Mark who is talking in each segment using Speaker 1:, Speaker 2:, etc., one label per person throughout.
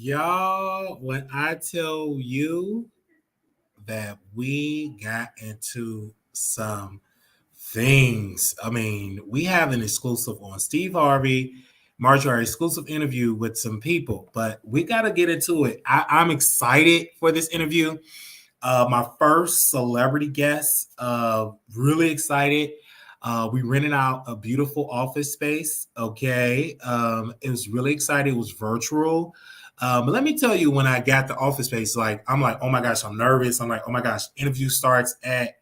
Speaker 1: Y'all, when I tell you that we got into some things, I mean, we have an exclusive on Steve Harvey, Marjorie exclusive interview with some people, but we got to get into it. I'm excited for this interview. My first celebrity guest, really excited. We rented out a beautiful office space. Okay. It was really exciting. It was virtual. But let me tell you, when I got the office space, I'm like, oh my gosh, I'm nervous. I'm like, oh my gosh, interview starts at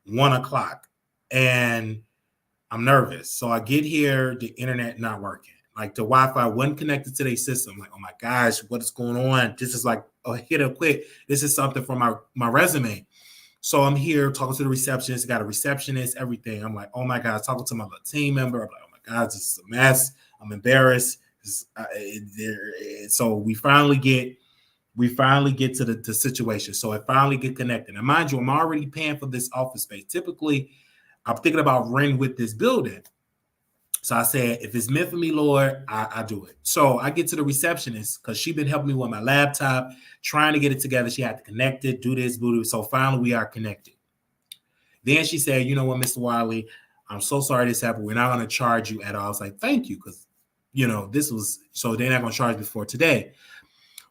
Speaker 1: 1 o'clock. And I'm nervous. So I get here, the internet not working. Like the Wi-Fi wasn't connected to their system. I'm like, oh my gosh, what is going on? This is like a hit or quit. This is something for my resume. So I'm here talking to the receptionist, got a receptionist, everything. I'm like, oh my God, talking to my little team member. I'm like, oh my God, this is a mess. I'm embarrassed. So we finally get to the situation. So I finally get connected. And mind you, I'm already paying for this office space. Typically, I'm thinking about renting with this building. So I said, if it's meant for me, Lord, I do it. So I get to the receptionist because she's been helping me with my laptop, trying to get it together. She had to connect it, do this, do this. So finally, we are connected. Then she said, you know what, Mr. Wiley, I'm so sorry this happened. We're not going to charge you at all. I was like, thank you, because, this was, so they're not going to charge me for today.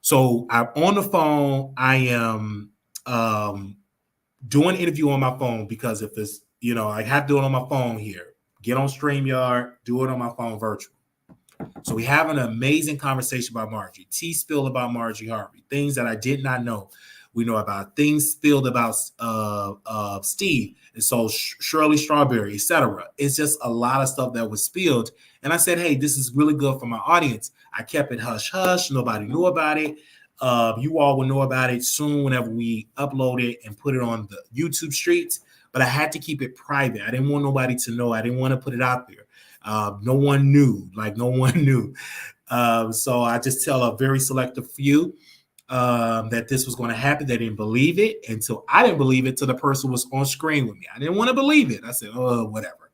Speaker 1: So I'm on the phone. I am doing an interview on my phone because if it's, I have to do it on my phone here. Get on StreamYard, do it on my phone virtual. So we have an amazing conversation about Marjorie. Tea spilled about Marjorie Harvey. Things that I did not know. We know about things spilled about Steve. And so Shirley Strawberry, etc. It's just a lot of stuff that was spilled. And I said, hey, this is really good for my audience. I kept it hush hush. Nobody knew about it. You all will know about it soon whenever we upload it and put it on the YouTube streets. But I had to keep it private. I didn't want nobody to know. I didn't want to put it out there. No one knew. So I just tell a very selective few that this was going to happen. They didn't believe it until I didn't believe it till the person was on screen with me. I didn't want to believe it. I said, oh, whatever.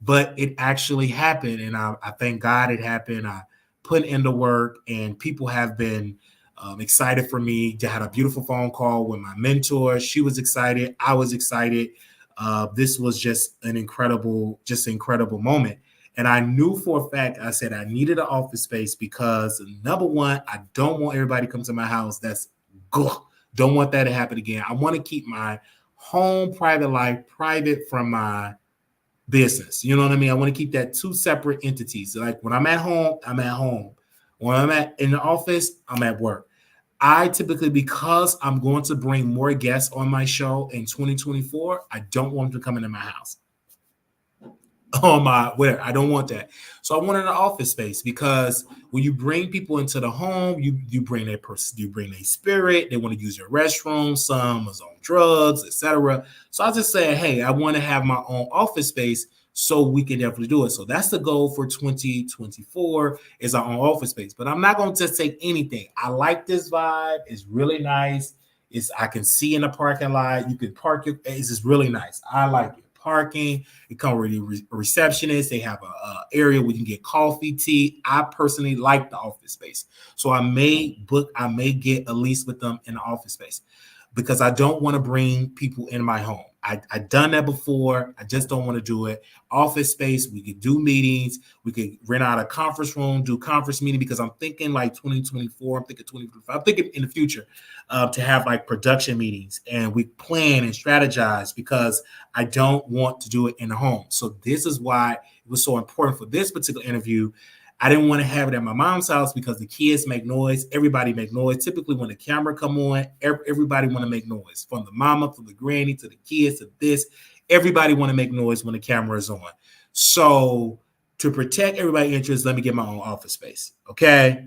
Speaker 1: But it actually happened. And I thank God it happened. I put in the work and people have been excited for me. I had a beautiful phone call with my mentor. She was excited. I was excited. This was just an incredible moment. And I knew for a fact, I said I needed an office space because number one, I don't want everybody to come to my house. Don't want that to happen again. I want to keep my home private life private from my business. You know what I mean? I want to keep that two separate entities. Like when I'm at home, I'm at home. When I'm in the office, I'm at work. I typically, because I'm going to bring more guests on my show in 2024, I don't want them to come into my house. I don't want that. So I wanted an office space because when you bring people into the home, you bring their person, you bring their spirit. They want to use your restroom. Some is on drugs, etc. So I just said, hey, I want to have my own office space so we can definitely do it. So that's the goal for 2024 is our own office space. But I'm not going to just take anything. I like this vibe. It's really nice. I can see in the parking lot. You can park it. It's just really nice. I like it. Parking. It comes with a receptionist. They have a area where you can get coffee, tea. I personally like the office space. So I may get a lease with them in the office space because I don't want to bring people in my home. I've done that before. I just don't want to do it. Office space, we could do meetings. We could rent out a conference room, do conference meeting because I'm thinking like 2024. I'm thinking 2025. I'm thinking in the future to have like production meetings and we plan and strategize because I don't want to do it in the home. So this is why it was so important for this particular interview. I didn't want to have it at my mom's house because the kids make noise. Everybody make noise. Typically, when the camera come on, everybody want to make noise. From the mama, from the granny, to the kids, to this. Everybody want to make noise when the camera is on. So to protect everybody's interest, let me get my own office space. Okay?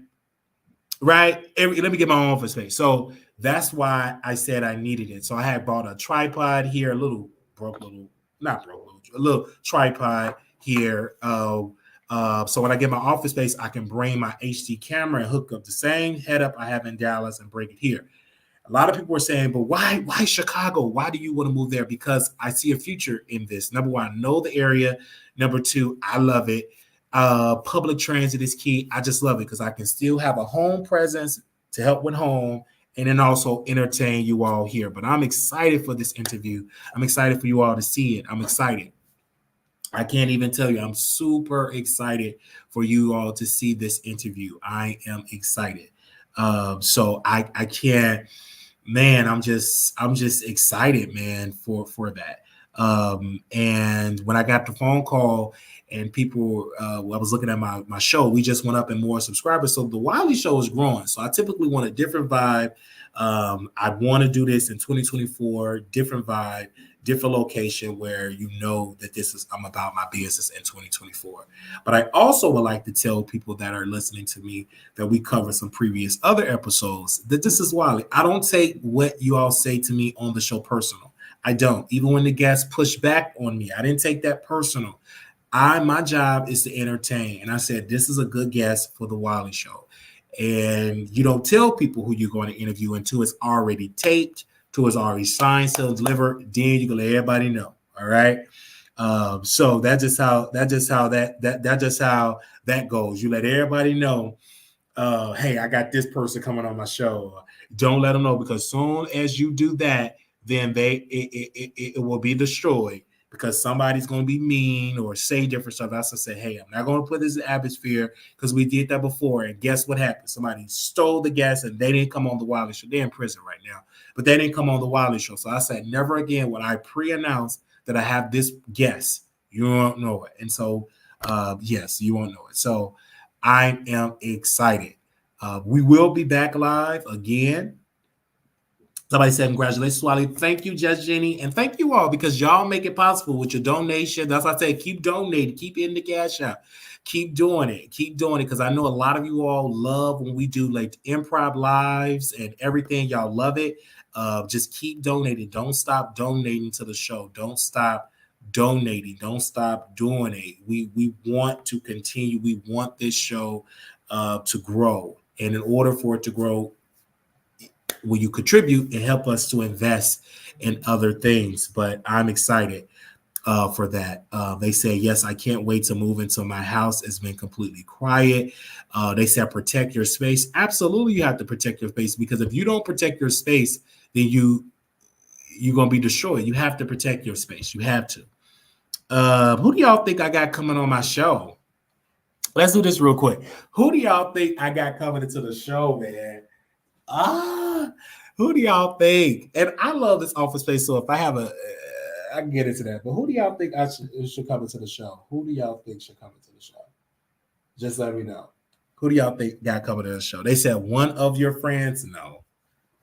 Speaker 1: Right? Let me get my own office space. So that's why I said I needed it. So I had bought a tripod here, a little tripod here. So when I get my office space, I can bring my HD camera and hook up the same head-up I have in Dallas and bring it here. A lot of people are saying, but why Chicago? Why do you want to move there? Because I see a future in this. Number one, I know the area. Number two, I love it. Public transit is key. I just love it because I can still have a home presence to help with home, and then also entertain you all here. But I'm excited for this interview. I'm excited for you all to see it. I'm excited. I can't even tell you. I'm super excited for you all to see this interview. I am excited. So I can't, man. I'm just excited, man, for that. And when I got the phone call and people, I was looking at my show. We just went up in more subscribers, so the Wiley Show is growing. So I typically want a different vibe. I want to do this in 2024, different vibe, different location where you know that I'm about my business in 2024. But I also would like to tell people that are listening to me that we covered some previous other episodes that this is Wiley. I don't take what you all say to me on the show personal. I don't. Even when the guests push back on me, I didn't take that personal. My job is to entertain. And I said, this is a good guest for the Wiley Show. And you don't tell people who you're going to interview until it's already taped, till it's already signed, sealed, delivered. Then you can let everybody know. All right. So that's just how that goes. You let everybody know, hey, I got this person coming on my show. Don't let them know, because soon as you do that, then it will be destroyed, because somebody's going to be mean or say different stuff. I say, hey, I'm not going to put this in the atmosphere, because we did that before. And guess what happened? Somebody stole the guest and they didn't come on the Wiley Show. They're in prison right now, but they didn't come on the Wiley Show. So I said, never again when I pre-announce that I have this guest. You won't know it. And so, yes, you won't know it. So I am excited. We will be back live again. Somebody said, congratulations, Wiley. Thank you, Judge Jenny. And thank you all, because y'all make it possible with your donation. That's why I say keep donating. Keep in the cash out. Keep doing it. Keep doing it, because I know a lot of you all love when we do like improv lives and everything. Y'all love it. Just keep donating. Don't stop donating to the show. Don't stop donating. Don't stop doing it. We want to continue. We want this show to grow. And in order for it to grow, will you contribute and help us to invest in other things? But I'm excited for that. They say, yes, I can't wait to move into my house. It's been completely quiet. They said, protect your space. Absolutely, you have to protect your space, because if you don't protect your space, then you're going to be destroyed. You have to protect your space. You have to. Who do y'all think I got coming on my show? Let's do this real quick. Who do y'all think I got coming into the show, man? Who do y'all think? And I love this office space, so if I have I can get into that. But who do y'all think should come into the show? Who do y'all think should come into the show? Just let me know. Who do y'all think got coming to the show? They said one of your friends. No,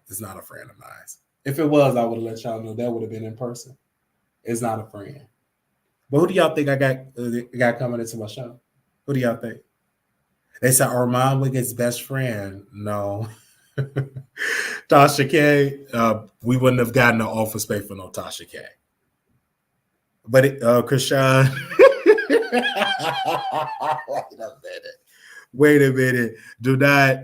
Speaker 1: it's not a friend of mine. If it was, I would have let y'all know. That would have been in person. It's not a friend. But who do y'all think I got coming into my show? Who do y'all think? They said Armand Wiggins' best friend. No. Tasha K. We wouldn't have gotten an office space for no Tasha K. But Krishan. Wait a minute. Do not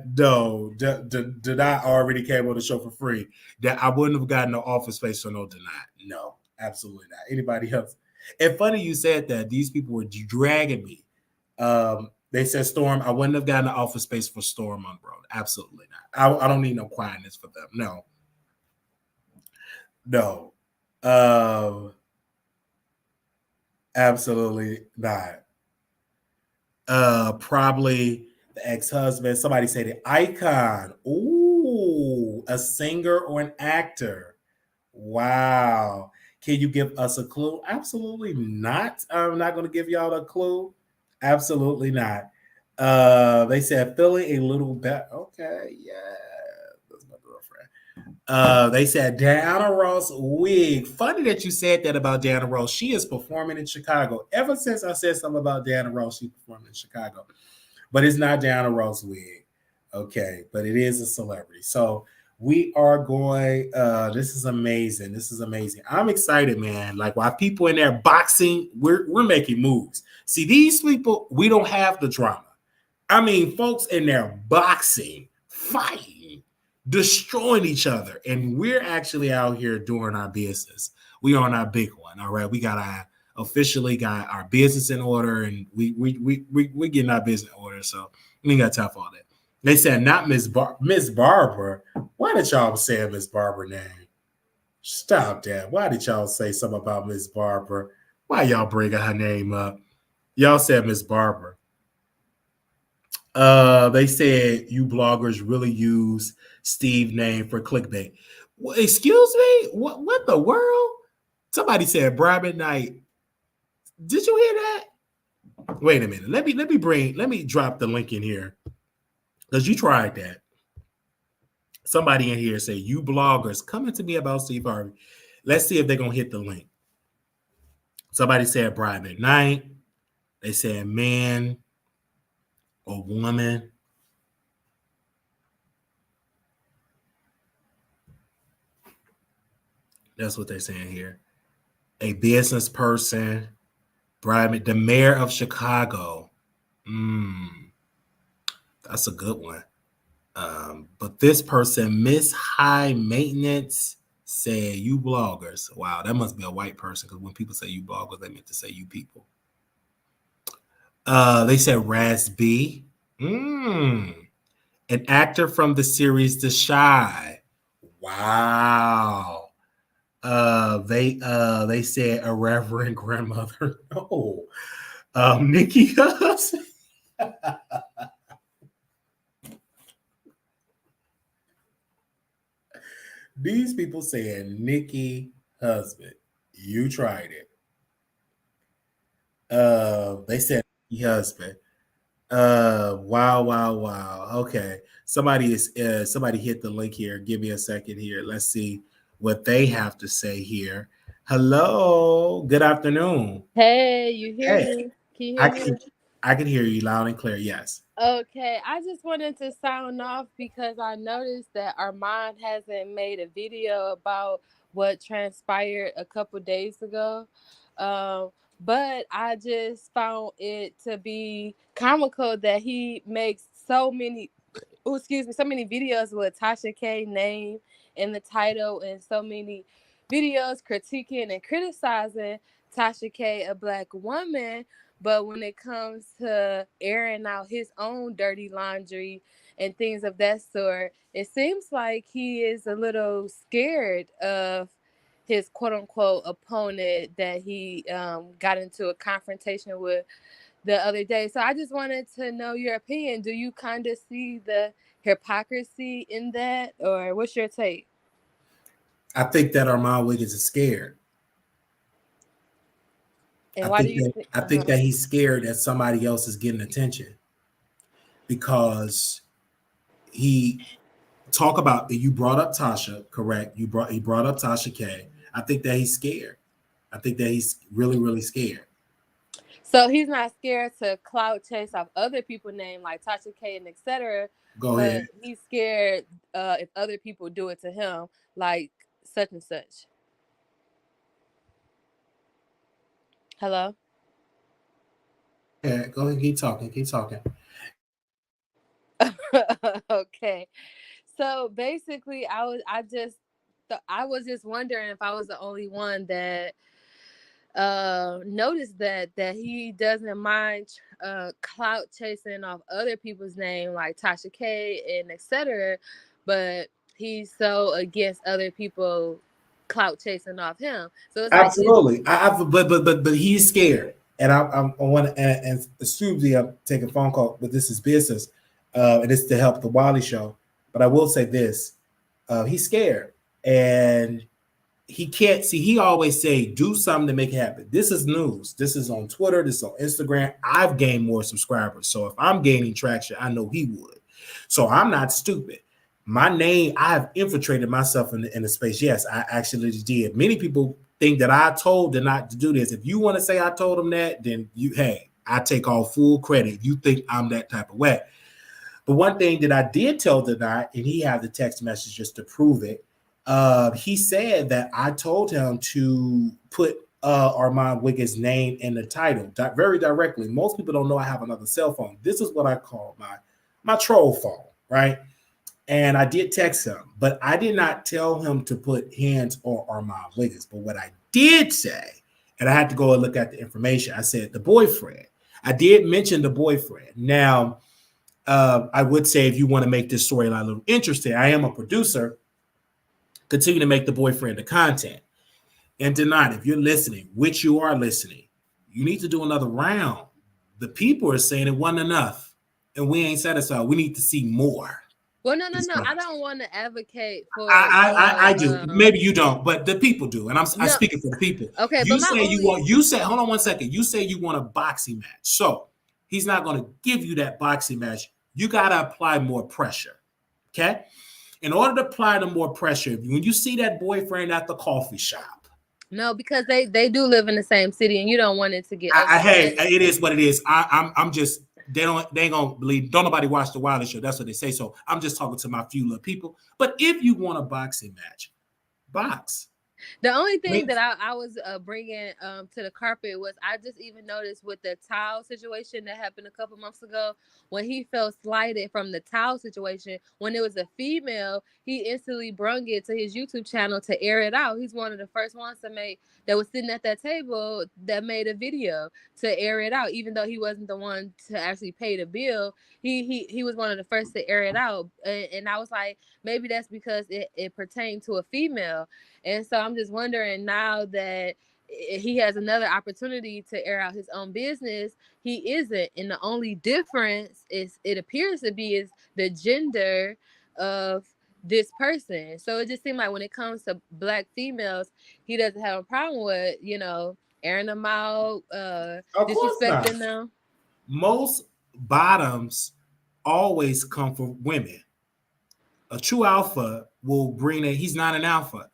Speaker 1: already came on the show for free. That I wouldn't have gotten an office space for no Denied. No, absolutely not. Anybody else? And funny you said that. These people were dragging me. They said Storm. I wouldn't have gotten an office space for Storm Monroe. Absolutely not. I don't need no quietness for them. No. Absolutely not. Probably the ex-husband. Somebody said the icon. Ooh, a singer or an actor. Wow. Can you give us a clue? Absolutely not. I'm not going to give y'all a clue. Absolutely not. They said feeling a little better. Okay, yeah. That's my girlfriend. They said Diana Ross wig. Funny that you said that about Diana Ross. She is performing in Chicago. Ever since I said something about Diana Ross, she's performing in Chicago. But it's not Diana Ross wig. Okay, but it is a celebrity. So we are going. This is amazing. This is amazing. I'm excited, man. Like while people in there boxing, we're making moves. See, these people, we don't have the drama. I mean, folks in there boxing, fighting, destroying each other, and we're actually out here doing our business. We on our big one. All right, we officially got our business in order, and we getting our business in order. So we ain't got time for all that. They said not Miss Barbara. Why did y'all say Miss Barbara name? Stop that. Why did y'all say something about Miss Barbara? Why y'all bringing her name up? Y'all said Miss Barbara. They said you bloggers really use Steve name for clickbait. Excuse me? What the world? Somebody said Bribe at night. Did you hear that? Wait a minute. Let me drop the link in here. Because you tried that. Somebody in here say, you bloggers coming to me about Steve Harvey. Let's see if they're gonna hit the link. Somebody said Bribe at night. They said man or woman. That's what they're saying here. A business person, bribe, the mayor of Chicago. That's a good one. But this person, Miss High Maintenance, said you bloggers. Wow, that must be a white person because when people say you bloggers, they meant to say you people. They said Raz B. An actor from the series The Shy. Wow. They said a reverend grandmother. No. Nikki Huss. These people saying Nikki husband. You tried it. They said Nikki husband. Wow. Okay. Somebody hit the link here. Give me a second here. Let's see what they have to say here. Hello. Good afternoon.
Speaker 2: Hey, you hear
Speaker 1: Hey,
Speaker 2: me? Can you
Speaker 1: I
Speaker 2: hear me?
Speaker 1: can I can hear you loud and clear. Yes.
Speaker 2: Okay, I just wanted to sound off because I noticed that Armand hasn't made a video about what transpired a couple days ago. But I just found it to be comical that he makes so many videos with Tasha K name in the title and so many videos critiquing and criticizing Tasha K, a black woman. But when it comes to airing out his own dirty laundry and things of that sort, it seems like he is a little scared of his quote unquote opponent that he got into a confrontation with the other day. So I just wanted to know your opinion. Do you kind of see the hypocrisy in that, or what's your take?
Speaker 1: I think that Armand Wiggins is scared.
Speaker 2: And why do you think?
Speaker 1: I think that he's scared that somebody else is getting attention because he talk about you brought up Tasha, correct? He brought up Tasha K. I think that he's scared. I think that he's really scared.
Speaker 2: So he's not scared to clout chase off other people's name like Tasha K and etc.
Speaker 1: Go
Speaker 2: But
Speaker 1: ahead.
Speaker 2: he's scared if other people do it to him, like such and such. Hello.
Speaker 1: Yeah, go ahead. Keep talking. Keep talking.
Speaker 2: Okay. So basically, I was just wondering if I was the only one that noticed that he doesn't mind clout chasing off other people's name like Tasha K and etc. But he's so against other people clout chasing off him. So it's like it's
Speaker 1: Absolutely. But he's scared, and I want to and Susie, I'm taking a phone call, but this is business, and it's to help the Wiley show. But I will say this: he's scared, and he can't see. He always say, "Do something to make it happen." This is news. This is on Twitter. This is on Instagram. I've gained more subscribers, so if I'm gaining traction, I know he would. So I'm not stupid. My name, I have infiltrated myself in the space. Yes, I actually did. Many people think that I told them not to do this. If you want to say I told them that, then hey, I take all full credit. If you think I'm that type of way. But one thing that I did tell the guy, and he had the text messages to prove it. He said that I told him to put Armand Wiggins' name in the title very directly. Most people don't know I have another cell phone. This is what I call my troll phone, right? And I did text him, but I did not tell him to put hands on Armand Wiggins. But what I did say, and I had to go and look at the information, I said the boyfriend. I did mention the boyfriend. Now, I would say if you want to make this storyline a little interesting, I am a producer. Continue to make the boyfriend the content. And tonight, if you're listening, which you are listening, you need to do another round. The people are saying it wasn't enough, and we ain't satisfied. We need to see more.
Speaker 2: Well, no. I don't want to advocate for
Speaker 1: I do. Maybe you don't, but the people do, and I'm
Speaker 2: no.
Speaker 1: speaking for the people.
Speaker 2: Okay,
Speaker 1: You
Speaker 2: but my
Speaker 1: say you
Speaker 2: only
Speaker 1: want. You say, hold on one second. You say you want a boxing match, so he's not going to give you that boxing match. You got to apply more pressure. Okay. In order to apply the more pressure, when you see that boyfriend at the coffee shop,
Speaker 2: no, because they do live in the same city, and you don't want it to get
Speaker 1: hey,
Speaker 2: overstepped.
Speaker 1: it is what it is. I'm just they ain't gonna believe. Don't nobody watch the Wilder show. That's what they say. So I'm just talking to my few little people. But if you want a boxing match, box.
Speaker 2: The only thing
Speaker 1: Wait,
Speaker 2: that I was bringing to the carpet was I just even noticed with the towel situation that happened a couple months ago when he felt slighted from the towel situation. When it was a female, he instantly brung it to his YouTube channel to air it out. He's one of the first ones to make that was sitting at that table that made a video to air it out, even though he wasn't the one to actually pay the bill. He was one of the first to air it out, and I was like, maybe that's because it pertained to a female. And so I'm just wondering now that he has another opportunity to air out his own business, he isn't. And the only difference is it appears to be is the gender of this person. So it just seemed like when it comes to black females, he doesn't have a problem with, airing them out,
Speaker 1: of course not.
Speaker 2: disrespecting them.
Speaker 1: Most bottoms always come from women. A true alpha will bring that he's not an alpha.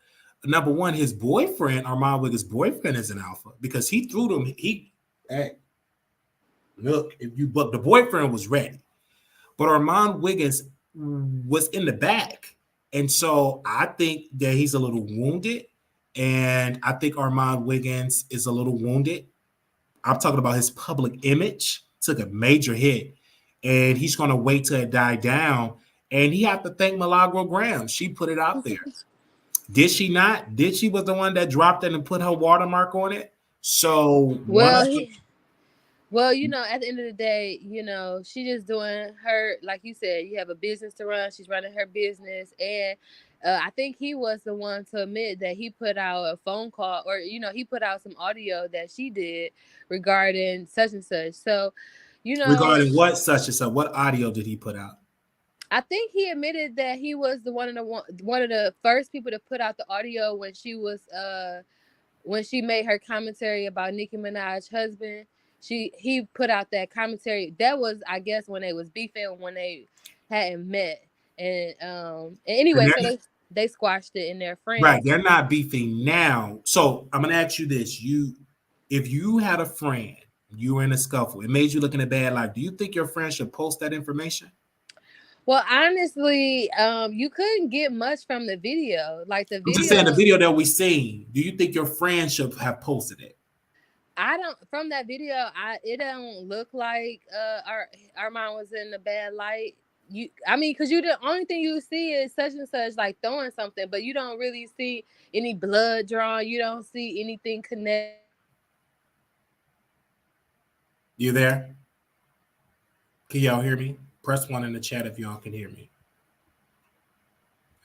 Speaker 1: Number one, his boyfriend, Armand Wiggins' boyfriend, is an alpha because he threw them. Hey, look, if you but the boyfriend was ready, but Armand Wiggins was in the back, and so I think that he's a little wounded, and I think Armand Wiggins is a little wounded. I'm talking about his public image took a major hit, and he's going to wait till it died down. And he had to thank Milagro Graham. She put it out there. Did she not? Did she was the one that dropped it and put her watermark on it? So
Speaker 2: Well,
Speaker 1: once
Speaker 2: Well, at the end of the day, she just doing her, like you said, you have a business to run. She's running her business. And I think he was the one to admit that he put out a phone call or, he put out some audio that she did regarding such and such. So,
Speaker 1: regarding what such and such, what audio did he put out?
Speaker 2: I think he admitted that he was the one of the first people to put out the audio when she made her commentary about Nicki Minaj's husband. He put out that commentary. That was, I guess, when they was beefing, when they hadn't met. And anyway, so they squashed it in their
Speaker 1: Right,
Speaker 2: friends.
Speaker 1: they're not beefing now. So I'm gonna ask you this: if you had a friend, you were in a scuffle, it made you look in a bad light. Do you think your friend should post that information?
Speaker 2: Well, honestly, you couldn't get much from the video. Like the
Speaker 1: I'm just saying the
Speaker 2: video,
Speaker 1: video that we seen. Do you think your friend should have posted it?
Speaker 2: I don't from that video. It don't look like our mom was in a bad light. Because you the only thing you see is such and such like throwing something, but you don't really see any blood drawn. You don't see anything connected to the situation.
Speaker 1: You there? Can y'all hear me? Press one in the chat if y'all can hear me.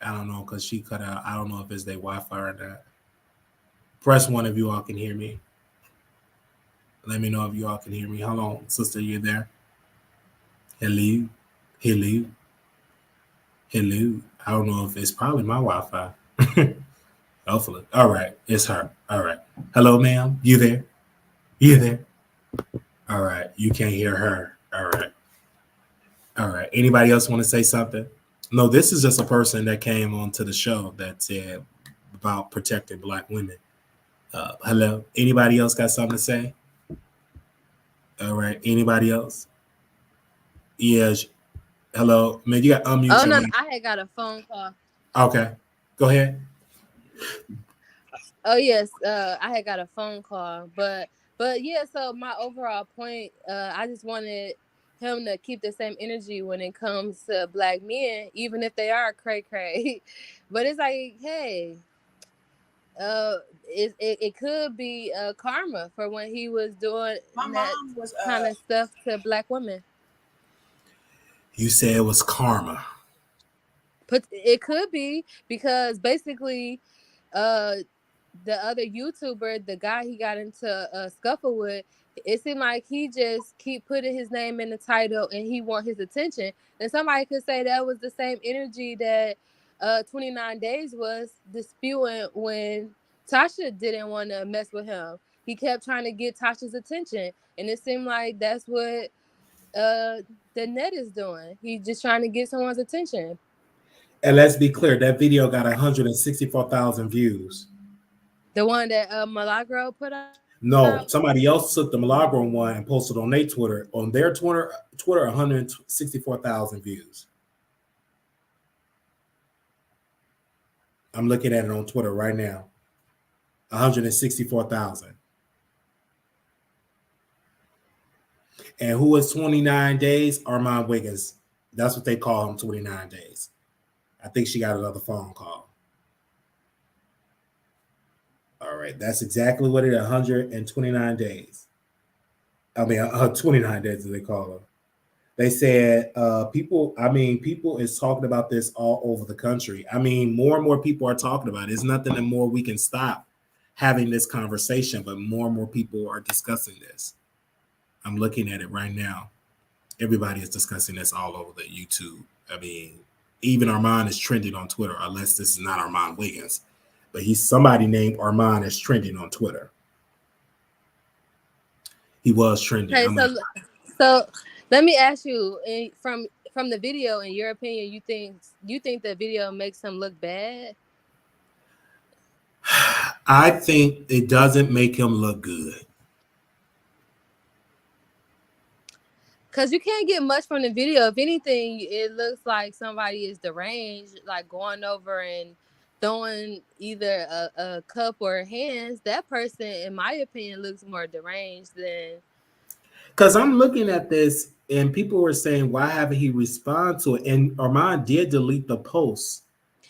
Speaker 1: I don't know because she cut out. I don't know if it's their Wi-Fi or not. Press one if you all can hear me. Let me know if you all can hear me. Hold on, sister, you there? Hello, hello, hello. I don't know if it's probably my Wi-Fi. Hopefully. All right, it's her. All right. Hello, ma'am. You there? You there? All right. You can't hear her. All right. All right. Anybody else want to say something? No, this is just a person that came onto the show that said about protecting Black women. Hello. Anybody else got something to say? All right. Anybody else? Yes. Hello. Man, you got to unmute
Speaker 2: Oh
Speaker 1: your
Speaker 2: no,
Speaker 1: mic.
Speaker 2: I had got a phone call.
Speaker 1: Okay. Go ahead.
Speaker 2: Oh yes, I had got a phone call, but yeah. So my overall point, I just wanted him to keep the same energy when it comes to Black men, even if they are cray cray. But it's like, hey, it could be karma for when he was doing that kind of stuff to Black women.
Speaker 1: You said it was karma.
Speaker 2: But it could be because basically, uh, the other YouTuber, the guy he got into a scuffle with, it seemed like he just keep putting his name in the title and he want his attention. And somebody could say that was the same energy that 29 Days was disputing when Tasha didn't want to mess with him. He kept trying to get Tasha's attention, and it seemed like that's what the net is doing. He's just trying to get someone's attention.
Speaker 1: And let's be clear, that video got 164,000 views.
Speaker 2: The one that Milagro put out.
Speaker 1: No, somebody else took the Milagro one and posted on their Twitter. On their Twitter, 164,000 views. I'm looking at it on Twitter right now. 164,000. And who is 29 Days? Armand Wiggins. That's what they call him, 29 Days. I think she got another phone call. All right, that's exactly what it is, 129 days. I mean, 29 days, as they call them. They said people is talking about this all over the country. I mean, more and more people are talking about it. It's nothing that more we can stop having this conversation, but more and more people are discussing this. I'm looking at it right now. Everybody is discussing this all over the YouTube. I mean, even Armand is trending on Twitter, unless this is not Armand Wiggins. But he's somebody named Armand is trending on Twitter. He was trending.
Speaker 2: Okay, so let me ask you, from the video, in your opinion, you think the video makes him look bad?
Speaker 1: I think it doesn't make him look good.
Speaker 2: Because you can't get much from the video. If anything, it looks like somebody is deranged, like going over and throwing either a cup or hands. That person, in my opinion, looks more deranged than.
Speaker 1: Because I'm looking at this and people were saying, why haven't he responded to it? And Armand did delete the post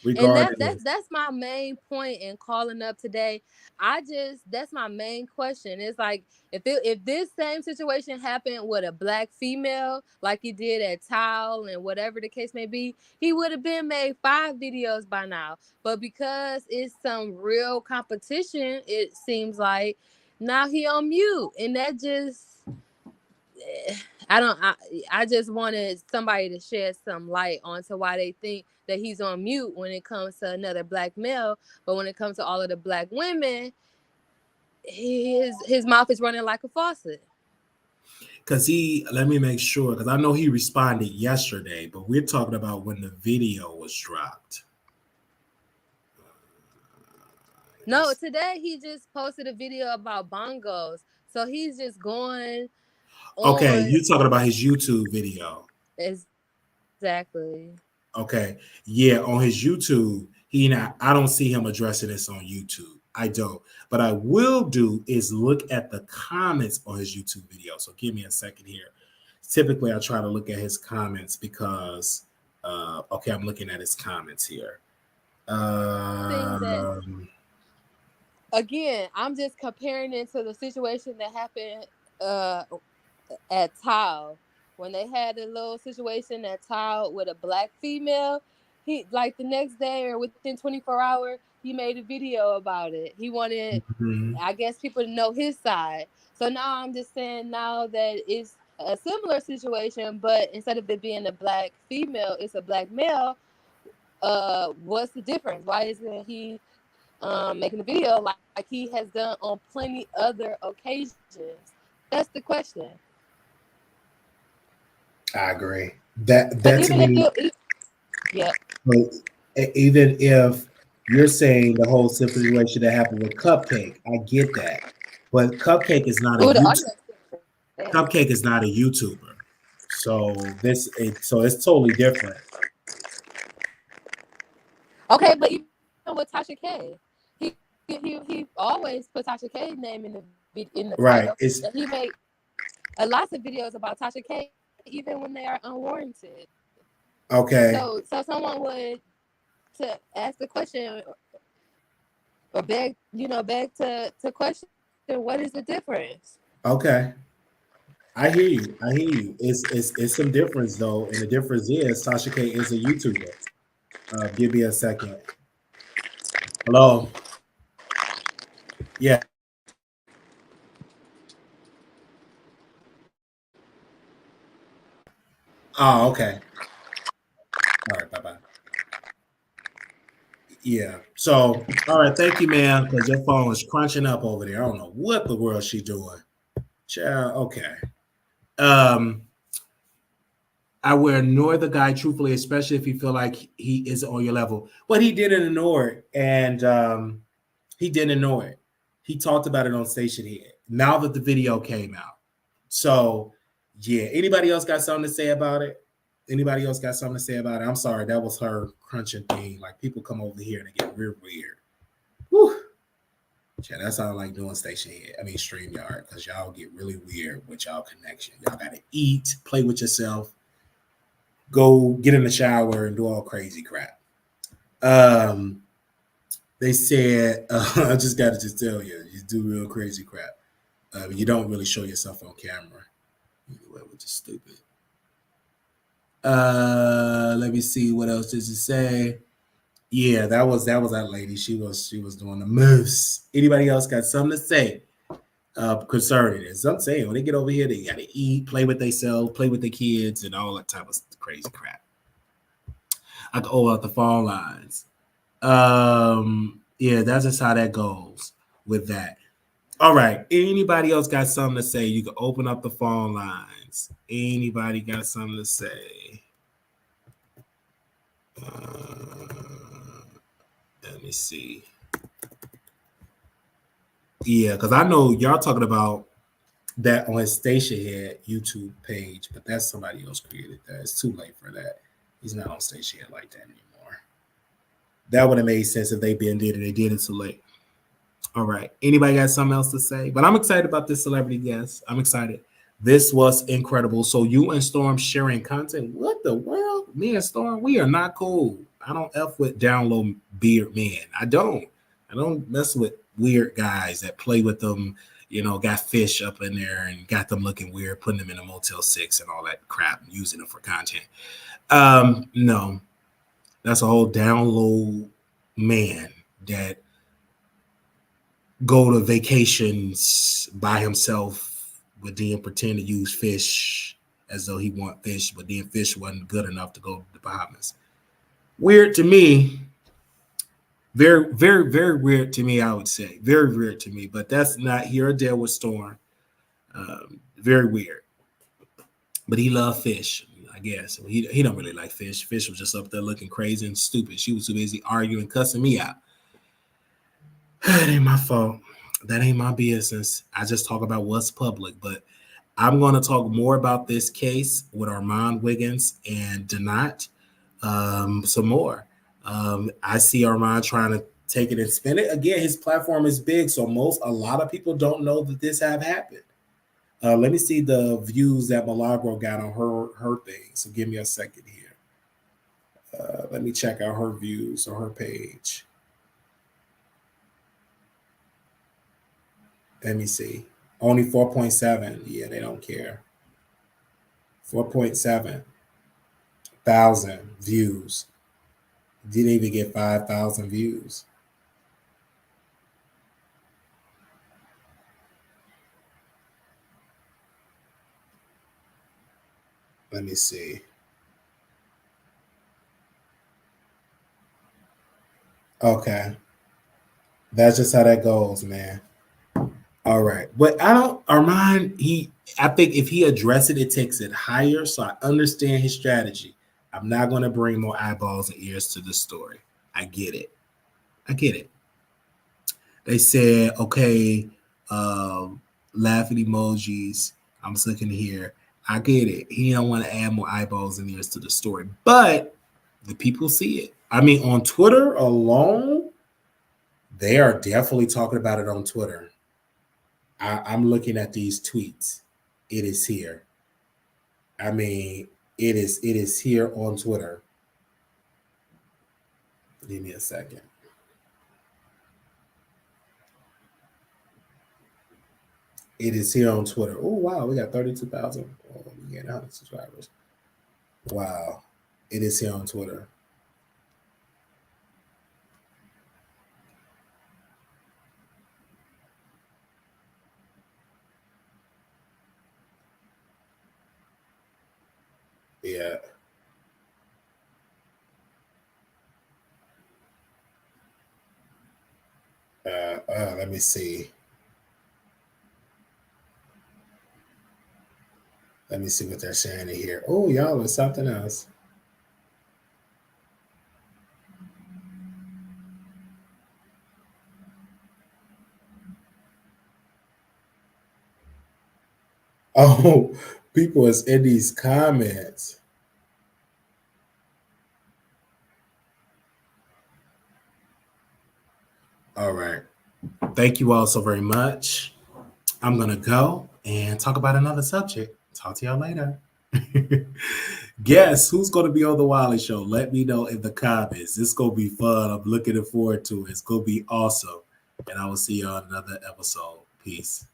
Speaker 1: regarding
Speaker 2: And that's my main point in calling up today. That's my main question. It's like if this same situation happened with a black female, like he did at Tile and whatever the case may be, he would have been made 5 videos by now. But because it's some real competition, it seems like now he on mute, and that just. I just wanted somebody to shed some light onto why they think that he's on mute when it comes to another black male, but when it comes to all of the black women, his mouth is running like a faucet.
Speaker 1: Because let me make sure, because I know he responded yesterday, but we're talking about when the video was dropped.
Speaker 2: No, today he just posted a video about bongos, so he's just going.
Speaker 1: Okay, you're talking about his YouTube video.
Speaker 2: Exactly.
Speaker 1: Okay, yeah, on his YouTube, I don't see him addressing this on YouTube. I don't. But I will do is look at the comments on his YouTube video. So give me a second here. Typically, I try to look at his comments because, okay, I'm looking at his comments here.
Speaker 2: Again, I'm just comparing it to the situation that happened at Tile. When they had a little situation at Tile with a black female, he, like, the next day or within 24 hours, he made a video about it. He wanted, I guess, people to know his side. So now I'm just saying now that it's a similar situation, but instead of it being a black female, it's a black male. What's the difference? Why isn't he making a video like he has done on plenty other occasions? That's the question.
Speaker 1: I agree. That's yeah. Even if you're saying the whole situation that happened with Cupcake, I get that, but Cupcake is not Cupcake is not a YouTuber, so it's totally different.
Speaker 2: Okay, but even with Tasha K, he always put Tasha K's name in the
Speaker 1: right.
Speaker 2: title. He made a lots of videos about Tasha K, even when they are unwarranted.
Speaker 1: Okay.
Speaker 2: So someone would to ask the question or beg to question, what is the difference?
Speaker 1: Okay. I hear you. I hear you. It's some difference though, and the difference is Tasha K is a YouTuber. Give me a second. Hello. Yeah. Oh, okay. All right. Bye bye. Yeah. So, all right. Thank you, man, because your phone is crunching up over there. I don't know what the world she doing. Child. Okay. Um, I would ignore the guy truthfully, especially if you feel like he is on your level. But he didn't ignore it, and he didn't ignore it. He talked about it on Station Head. Now that the video came out, so yeah. Anybody else got something to say about it? Anybody else got something to say about it? I'm sorry, that was her crunching thing. Like people come over here and they get real weird. Whew. Yeah, that's how I like doing Station Head. I mean StreamYard, because y'all get really weird with y'all connection. Y'all gotta eat, play with yourself, go get in the shower and do all crazy crap. Um, they said, I just got to just tell you, you do real crazy crap. You don't really show yourself on camera, which is stupid. Let me see what else does it say. Yeah, that lady. She was doing the moves. Anybody else got something to say concerning it? So I'm saying when they get over here, they got to eat, play with themselves, play with their kids, and all that type of crazy crap. I can hold out the phone lines. Yeah, that's just how that goes with that. All right. Anybody else got something to say? You can open up the phone lines. Anybody got something to say? Let me see. Yeah, because I know y'all talking about that on his Station Head YouTube page, but that's somebody else created that. It's too late for that. He's not on Station Head like that anymore. That would have made sense if they been did it. They did it too late. All right. Anybody got something else to say? But I'm excited about this celebrity guest. I'm excited. This was incredible. So you and Storm sharing content. What the world? Me and Storm, we are not cool. I don't F with download beard men. I don't. I don't mess with weird guys that play with them, got fish up in there and got them looking weird, putting them in a Motel 6 and all that crap, using them for content. No. That's a whole download man that go to vacations by himself, but then pretend to use fish as though he want fish, but then fish wasn't good enough to go to the Bahamas. Weird to me. Very, very, very weird to me, I would say. Very weird to me, but that's not here or there with Storm. Very weird. But he loved fish, I guess. He don't really like fish. Fish was just up there looking crazy and stupid. She was too busy arguing, cussing me out. That ain't my fault. That ain't my business. I just talk about what's public. But I'm going to talk more about this case with Armand Wiggins and Donat some more. I see Armand trying to take it and spin it. Again, his platform is big, so a lot of people don't know that this have happened. Let me see the views that Milagro got on her thing. So give me a second here. Let me check out her views on her page. Let me see. Only 4.7. Yeah, they don't care. 4.7 thousand views. Didn't even get 5,000 views. Let me see. Okay. That's just how that goes, man. All right. But I don't Armand, I think if he addresses it, it takes it higher. So I understand his strategy. I'm not going to bring more eyeballs and ears to the story. I get it. I get it. They said, okay, laughing emojis. I'm just looking here. I get it. He don't want to add more eyeballs and ears to the story, but the people see it. I mean, on Twitter alone, they are definitely talking about it on Twitter. I'm looking at these tweets. It is here. I mean, it is here on Twitter. Give me a second. It is here on Twitter. Oh wow, we got 32,000. Oh, we getting 100 subscribers. Wow, it is here on Twitter. Yeah. Let me see. Let me see what they're saying in here. Oh, y'all, it's something else. Oh, people is in these comments. All right. Thank you all so very much. I'm going to go and talk about another subject. Talk to y'all later. Guess who's going to be on the Wiley Show? Let me know in the comments. It's going to be fun. I'm looking forward to it. It's going to be awesome. And I will see you on another episode. Peace.